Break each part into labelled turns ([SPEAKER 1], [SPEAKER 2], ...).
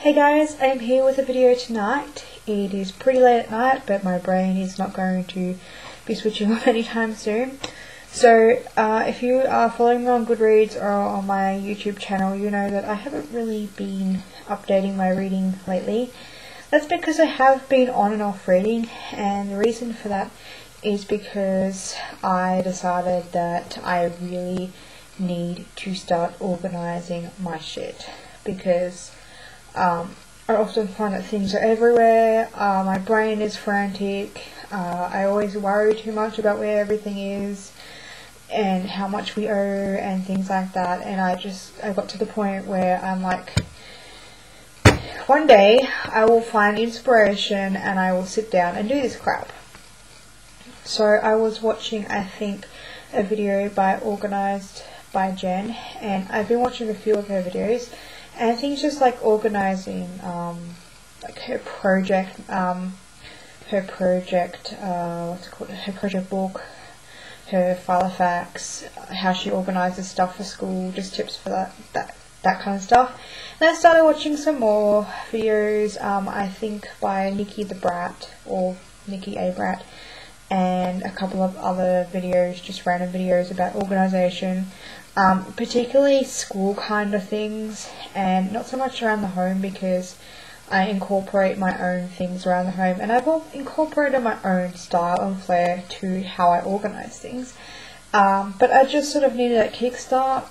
[SPEAKER 1] Hey guys, I'm here with a video tonight. It is pretty late at night, but my brain is not going to be switching off anytime soon. So if you are following me on Goodreads or on my YouTube channel, you know that I haven't really been updating my reading lately. That's because I have been on and off reading, and the reason for that is because I decided that I really need to start organising my shit, because I often find that things are everywhere, my brain is frantic, I always worry too much about where everything is and how much we owe and things like that, and I got to the point where I'm like, one day I will find inspiration and I will sit down and do this crap. So I was watching, I think, a video by Organised by Jen, and I've been watching a few of her videos, and I think it's just like organising, like her project book, her file of facts, how she organises stuff for school, just tips for that kind of stuff. And I started watching some more videos, I think by Nikki the Brat, or Nikki A Brat, and a couple of other videos, just random videos about organisation. Particularly school kind of things, and not so much around the home, because I incorporate my own things around the home, and I've incorporated my own style and flair to how I organise things. But I just sort of needed a kickstart.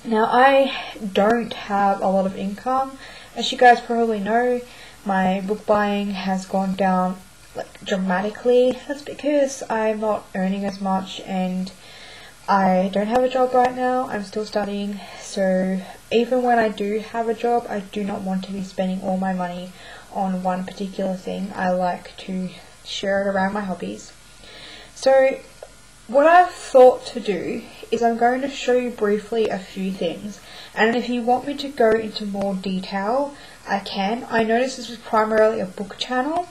[SPEAKER 1] Now, I don't have a lot of income. As you guys probably know, my book buying has gone down like dramatically. That's because I'm not earning as much, and I don't have a job right now. I'm still studying, so even when I do have a job, I do not want to be spending all my money on one particular thing. I like to share it around my hobbies. So what I've thought to do is I'm going to show you briefly a few things, and if you want me to go into more detail, I can. I noticed this was primarily a book channel,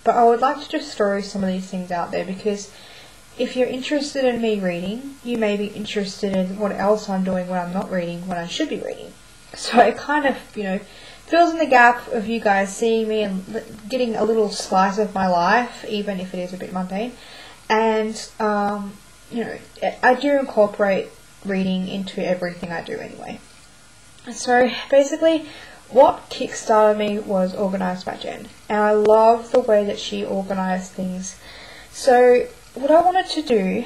[SPEAKER 1] but I would like to just throw some of these things out there, because if you're interested in me reading, you may be interested in what else I'm doing when I'm not reading, when I should be reading. So it kind of, fills in the gap of you guys seeing me and getting a little slice of my life, even if it is a bit mundane. And, I do incorporate reading into everything I do anyway. So basically, what kickstarted me was Organised by Jen. And I love the way that she organised things. So what I wanted to do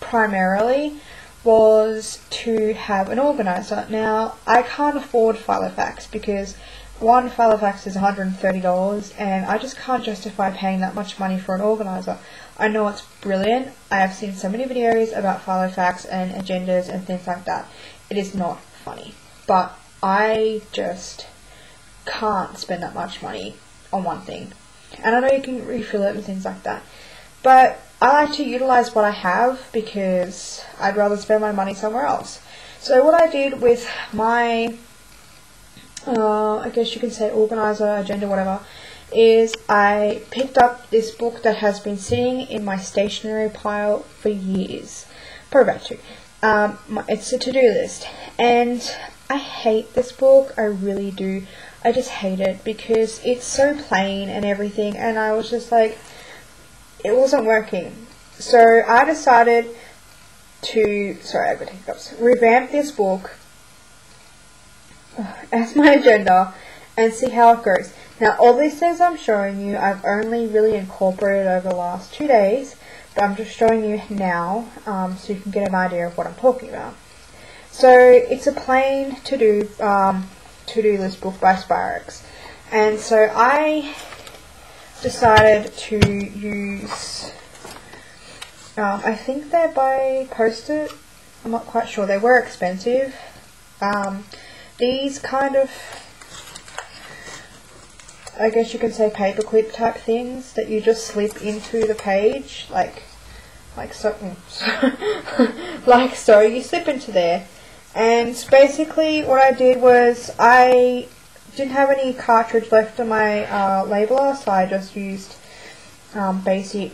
[SPEAKER 1] primarily was to have an organiser. Now, I can't afford file of facts, because one file of facts is $130, and I just can't justify paying that much money for an organiser. I know it's brilliant. I have seen so many videos about file of facts and agendas and things like that. It is not funny, but I just can't spend that much money on one thing. And I know you can refill it and things like that, but I like to utilise what I have, because I'd rather spend my money somewhere else. So what I did with my, I guess you can say organiser, agenda, whatever, is I picked up this book that has been sitting in my stationery pile for years, probably about two. It's a to-do list, and I hate this book, I really do. I just hate it because it's so plain and everything, and I was just like, it wasn't working. So I decided to, I've got hiccups, revamp this book as my agenda and see how it goes. Now, all these things I'm showing you, I've only really incorporated over the last 2 days, but I'm just showing you now, so you can get an idea of what I'm talking about. So it's a plain to-do list book by Spirax, and so I decided to use, I think they're by Post-it, I'm not quite sure, they were expensive. These kind of, I guess you can say, paperclip type things that you just slip into the page, like so, like so, you slip into there. And basically what I did was, I didn't have any cartridge left on my labeler, so I just used basic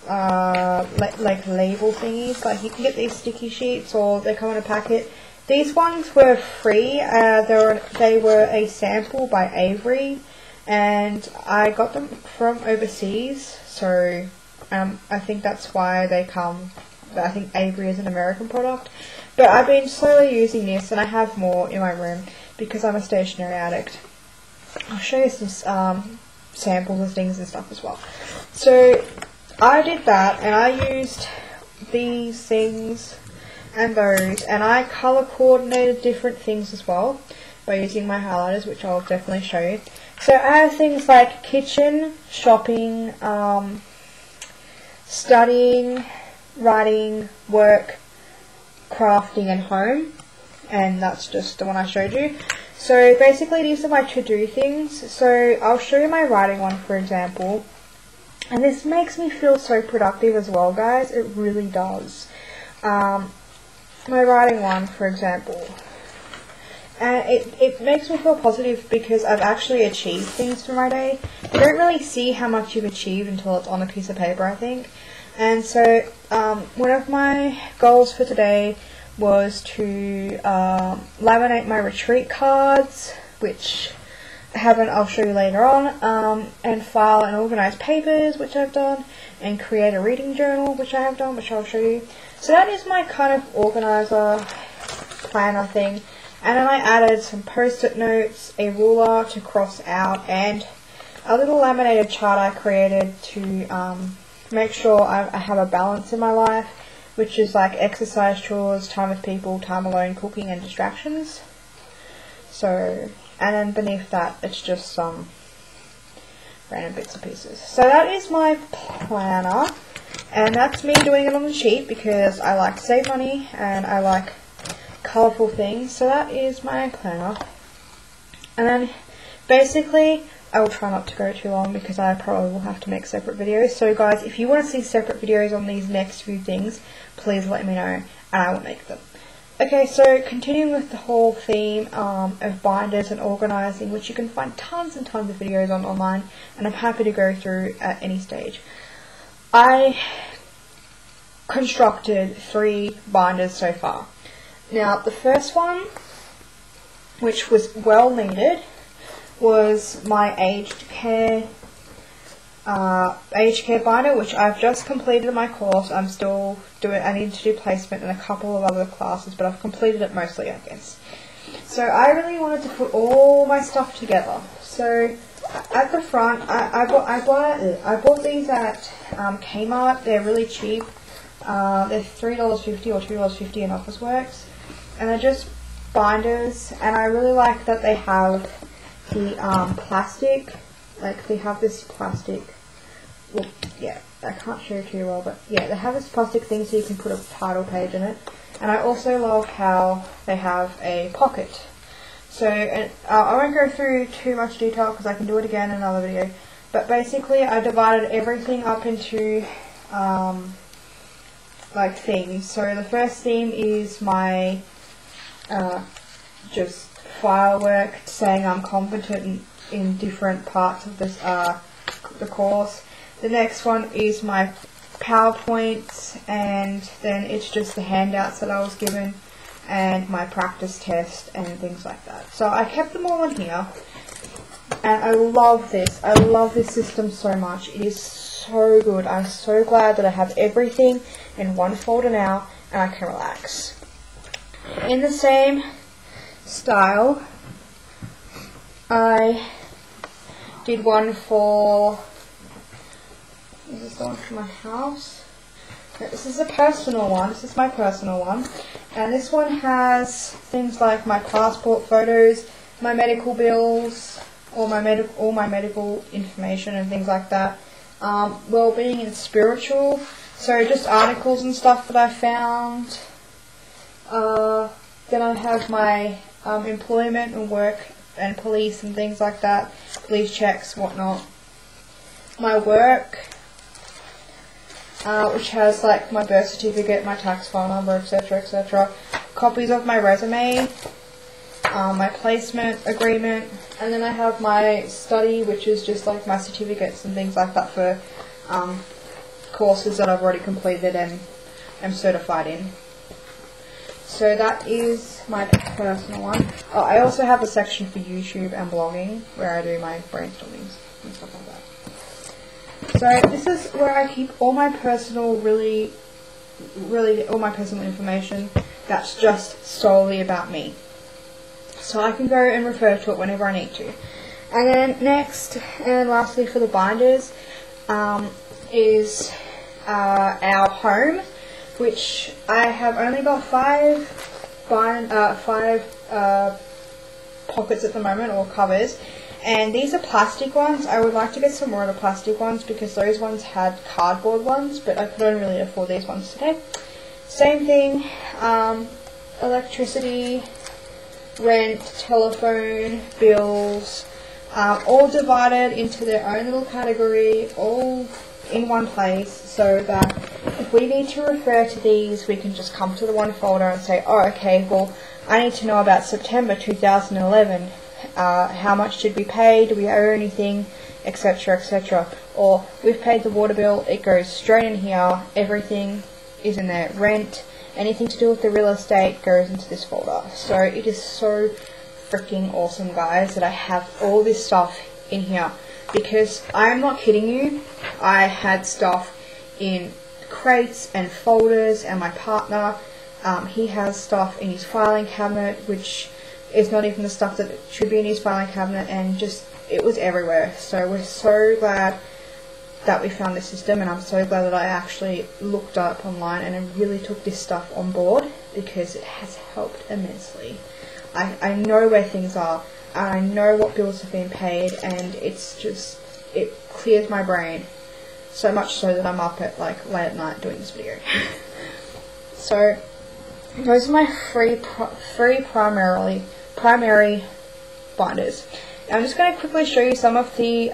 [SPEAKER 1] like label thingies. Like, you can get these sticky sheets, or they come in a packet. These ones were free. They were a sample by Avery, and I got them from overseas, so I think that's why they come. I think Avery is an American product, but I've been slowly using this, and I have more in my room because I'm a stationery addict. I'll show you some samples of things and stuff as well. So I did that, and I used these things and those, and I color coordinated different things as well by using my highlighters, which I'll definitely show you. So I have things like kitchen, shopping, studying, writing, work, crafting, and home, and that's just the one I showed you. So basically these are my to-do things. So I'll show you my writing one, for example, and this makes me feel so productive as well, guys. It really does. My writing one, for example, and it makes me feel positive because I've actually achieved things for my day. You don't really see how much you've achieved until it's on a piece of paper, I think. And so one of my goals for today was to laminate my retreat cards, which I'll show you later on, and file and organize papers, which I've done, and create a reading journal, which I have done, which I'll show you. So that is my kind of organizer planner thing. And then I added some post-it notes, a ruler to cross out, and a little laminated chart I created to make sure I have a balance in my life, which is like exercise, chores, time with people, time alone, cooking, and distractions. So, and then beneath that, it's just some random bits and pieces. So that is my planner, and that's me doing it on the cheap because I like to save money and I like colourful things. So that is my planner, and then basically I will try not to go too long because I probably will have to make separate videos. So guys, if you want to see separate videos on these next few things, please let me know and I will make them. Okay, so continuing with the whole theme of binders and organising, which you can find tons and tons of videos on online, and I'm happy to go through at any stage. I constructed 3 binders so far. Now, the first one, which was well needed, was my aged care binder, which I've just completed my course. I'm still doing. I need to do placement in a couple of other classes, but I've completed it mostly, I guess. So I really wanted to put all my stuff together. So at the front, I bought these at Kmart. They're really cheap. They're $3.50 or $2.50 in Officeworks, and they're just binders. And I really like that they have the plastic, like they have this plastic, well, yeah, I can't show it to you well, but yeah, they have this plastic thing so you can put a title page in it. And I also love how they have a pocket. So I won't go through too much detail because I can do it again in another video, but basically I divided everything up into like themes. So the first theme is my just firework, saying I'm competent in different parts of this the course. The next one is my PowerPoints, and then it's just the handouts that I was given and my practice test and things like that. So I kept them all in here, and I love this. I love this system so much. It is so good. I'm so glad that I have everything in one folder now and I can relax. In the same style, I did one for, this is the one for my house. This is a personal one. This is my personal one, and this one has things like my passport photos, my medical bills, all my medical information and things like that. Well-being and spiritual, so just articles and stuff that I found. Then I have my employment and work and police and things like that, police checks, whatnot. My work, which has like my birth certificate, my tax file number, etc., etc. Copies of my resume, my placement agreement, and then I have my study, which is just like my certificates and things like that for courses that I've already completed and am certified in. So that is my personal one. Oh, I also have a section for YouTube and blogging where I do my brainstormings and stuff like that. So this is where I keep all my personal, really all my personal information that's just solely about me. So I can go and refer to it whenever I need to. And then next and lastly for the binders is our home, which I have only got five pockets at the moment, or covers, and these are plastic ones. I would like to get some more of the plastic ones because those ones had cardboard ones, but I couldn't really afford these ones today. Same thing, electricity, rent, telephone, bills, all divided into their own little category, all in one place, so that if we need to refer to these, we can just come to the one folder and say, oh, okay, well, I need to know about September 2011. How much did we pay? Do we owe anything? Etc., etc. Or we've paid the water bill. It goes straight in here. Everything is in there. Rent, anything to do with the real estate goes into this folder. So it is so freaking awesome, guys, that I have all this stuff in here. Because I'm not kidding you, I had stuff in crates and folders, and my partner, he has stuff in his filing cabinet, which is not even the stuff that should be in his filing cabinet, and just, it was everywhere. So we're so glad that we found this system, and I'm so glad that I actually looked up online and I really took this stuff on board, because it has helped immensely. I know where things are, and I know what bills have been paid, and it's just, it clears my brain. So much so that I'm up at like late at night doing this video. So those are my three primary binders. Now I'm just going to quickly show you some of the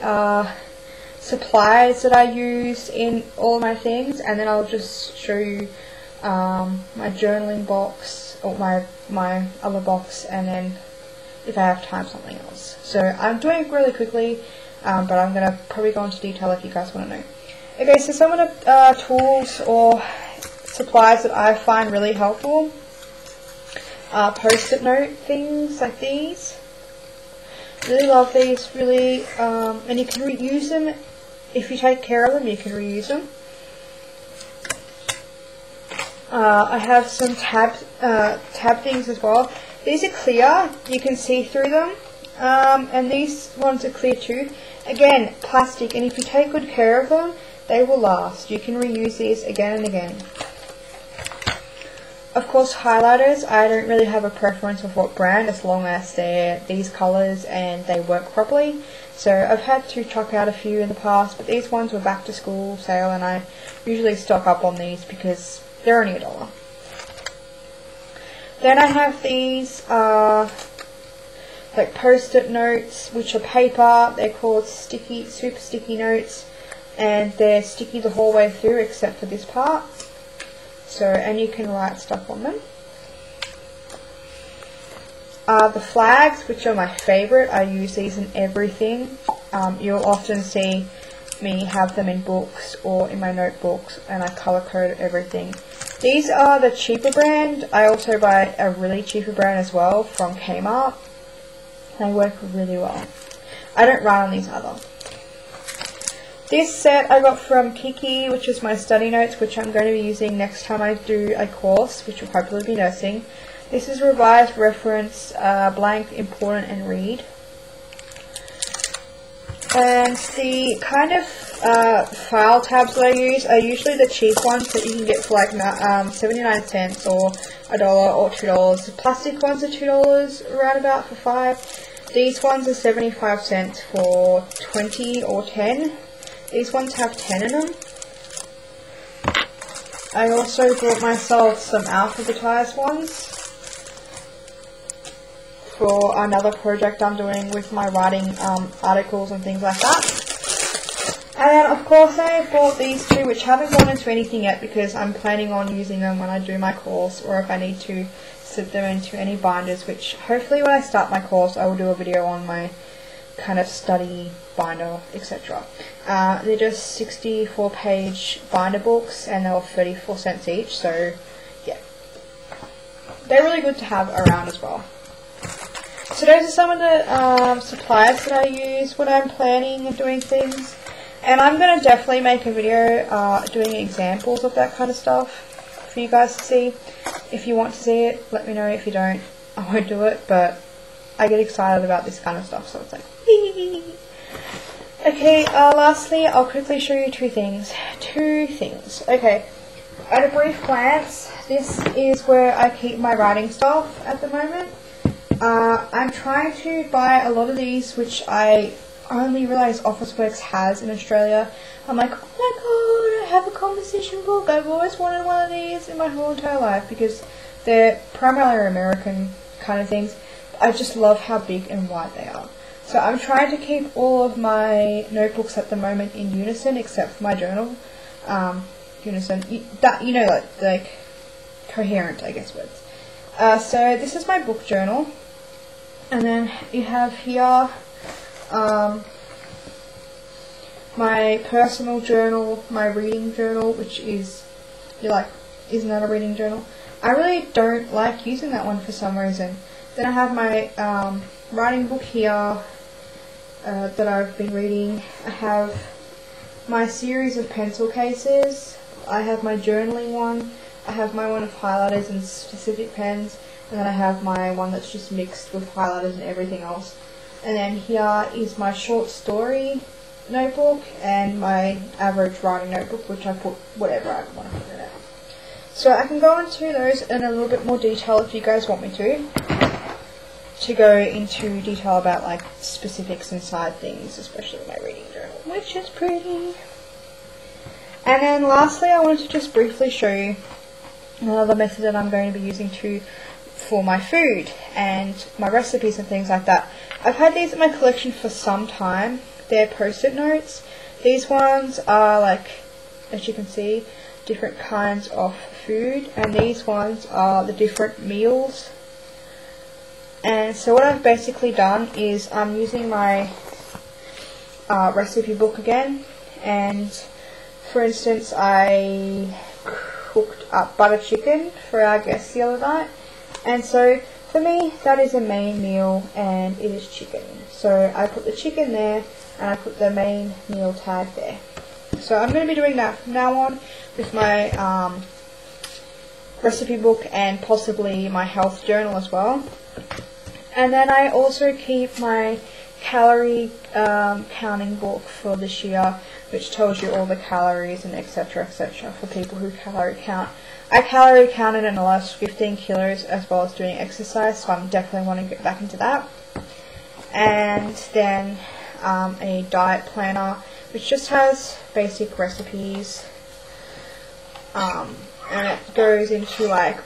[SPEAKER 1] supplies that I use in all my things, and then I'll just show you my journaling box, or my other box, and then if I have time, something else. So I'm doing it really quickly, but I'm going to probably go into detail if you guys want to know. Okay, so some of the tools or supplies that I find really helpful are post-it note things like these. Really love these, really, and you can reuse them. If you take care of them, you can reuse them. I have some tab things as well. These are clear, you can see through them, and these ones are clear too. Again, plastic, and if you take good care of them, they will last. You can reuse these again and again. Of course, highlighters, I don't really have a preference of what brand, as long as they're these colours and they work properly. So I've had to chuck out a few in the past, but these ones were back to school sale, and I usually stock up on these because they're only $1. Then I have these like post-it notes, which are paper. They're called super sticky notes, and they're sticky the whole way through except for this part. So, and you can write stuff on them. The flags, which are my favourite, I use these in everything. You'll often see me have them in books or in my notebooks, and I colour code everything. These are the cheaper brand. I also buy a really cheaper brand as well from Kmart. They work really well. I don't write on these either. This set I got from Kiki, which is my study notes, which I'm going to be using next time I do a course, which will probably be nursing. This is revised, reference, blank, important, and read. And the kind of file tabs that I use are usually the cheap ones that you can get for like 79 cents or $1 or $2. The plastic ones are $2 around about for 5. These ones are 75 cents for 20 or 10. These ones have 10 in them. I also bought myself some alphabetized ones for another project I'm doing with my writing articles and things like that. And then of course I bought these two, which haven't gone into anything yet because I'm planning on using them when I do my course, or if I need to slip them into any binders, which hopefully when I start my course I will do a video on my kind of study binder, etc. They're just 64-page binder books, and they were 34 cents each, so yeah. they're really good to have around as well. So those are some of the supplies that I use when I'm planning and doing things. And I'm going to definitely make a video doing examples of that kind of stuff for you guys to see. If you want to see it, let me know. If you don't, I won't do it. But I get excited about this kind of stuff, so it's like, okay, lastly, I'll quickly show you two things. Okay, at a brief glance, this is where I keep my writing stuff at the moment. I'm trying to buy a lot of these, which I only realised Officeworks has in Australia. I'm like, oh my god, I have a composition book. I've always wanted one of these in my whole entire life, because they're primarily American kind of things. I just love how big and wide they are. So I'm trying to keep all of my notebooks at the moment in unison, except for my journal. Unison, you know, like coherent, I guess, words. So this is my book journal, and then you have here my personal journal, my reading journal, which is, you're like, isn't that a reading journal? I really don't like using that one for some reason. Then I have my writing book here that I've been reading. I have my series of pencil cases. I have my journaling one. I have my one of highlighters and specific pens, and then I have my one that's just mixed with highlighters and everything else. And then here is my short story notebook and my average writing notebook, which I put whatever I want to put in it. So I can go into those in a little bit more detail if you guys want me to go into detail about like specifics inside things, especially my reading journal, which is pretty. And then lastly, I wanted to just briefly show you another method that I'm going to be using for my food and my recipes and things like that. I've had these in my collection for some time. They're post-it notes. These ones are, like, as you can see, different kinds of food, and these ones are the different meals. And so what I've basically done is I'm using my recipe book again, and for instance I cooked up butter chicken for our guests the other night, and so for me that is a main meal and it is chicken. So I put the chicken there and I put the main meal tag there. So I'm going to be doing that from now on with my recipe book and possibly my health journal as well. And then I also keep my calorie counting book for this year, which tells you all the calories and etc for people who calorie count. I calorie counted and I lost 15 kilos as well as doing exercise, so I'm definitely want to get back into that. And then a diet planner, which just has basic recipes, and it goes into like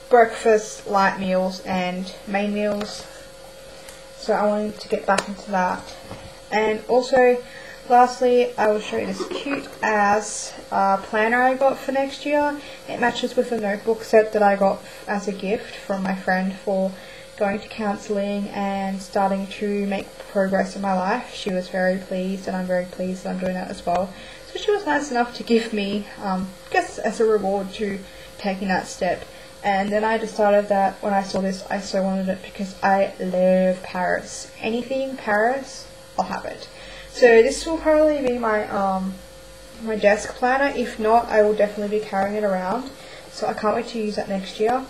[SPEAKER 1] breakfast, light meals and main meals. So I wanted to get back into that. And also lastly, I will show you this cute ass planner I got for next year. It matches with a notebook set that I got as a gift from my friend for going to counselling and starting to make progress in my life. She was very pleased, and I'm very pleased that I'm doing that as well. So she was nice enough to give me, I guess as a reward to taking that step. And then I decided that when I saw this, I so wanted it because I love Paris. Anything Paris, I'll have it. So this will probably be my my desk planner. If not, I will definitely be carrying it around. So I can't wait to use that next year.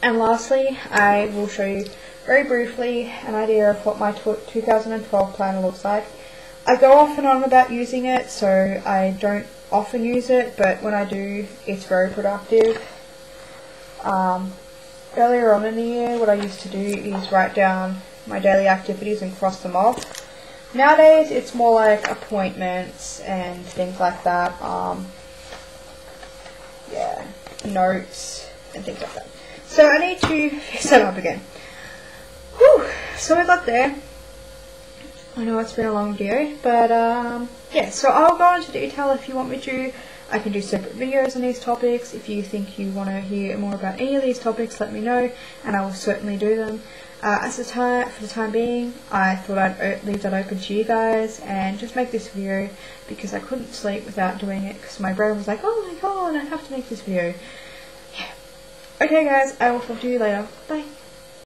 [SPEAKER 1] And lastly, I will show you very briefly an idea of what my 2012 planner looks like. I go off and on about using it, so I don't often use it, but when I do, it's very productive. Earlier on in the year, what I used to do is write down my daily activities and cross them off. Nowadays, it's more like appointments and things like that. Yeah, notes and things like that. So I need to fix that up again. Whew, so we got there. I know it's been a long video, but yeah, so I'll go into detail if you want me to. I can do separate videos on these topics. If you think you want to hear more about any of these topics, let me know, and I will certainly do them. For the time being, I thought I'd leave that open to you guys and just make this video because I couldn't sleep without doing it because my brain was like, oh my god, I have to make this video. Okay guys, I will talk to you later. Bye.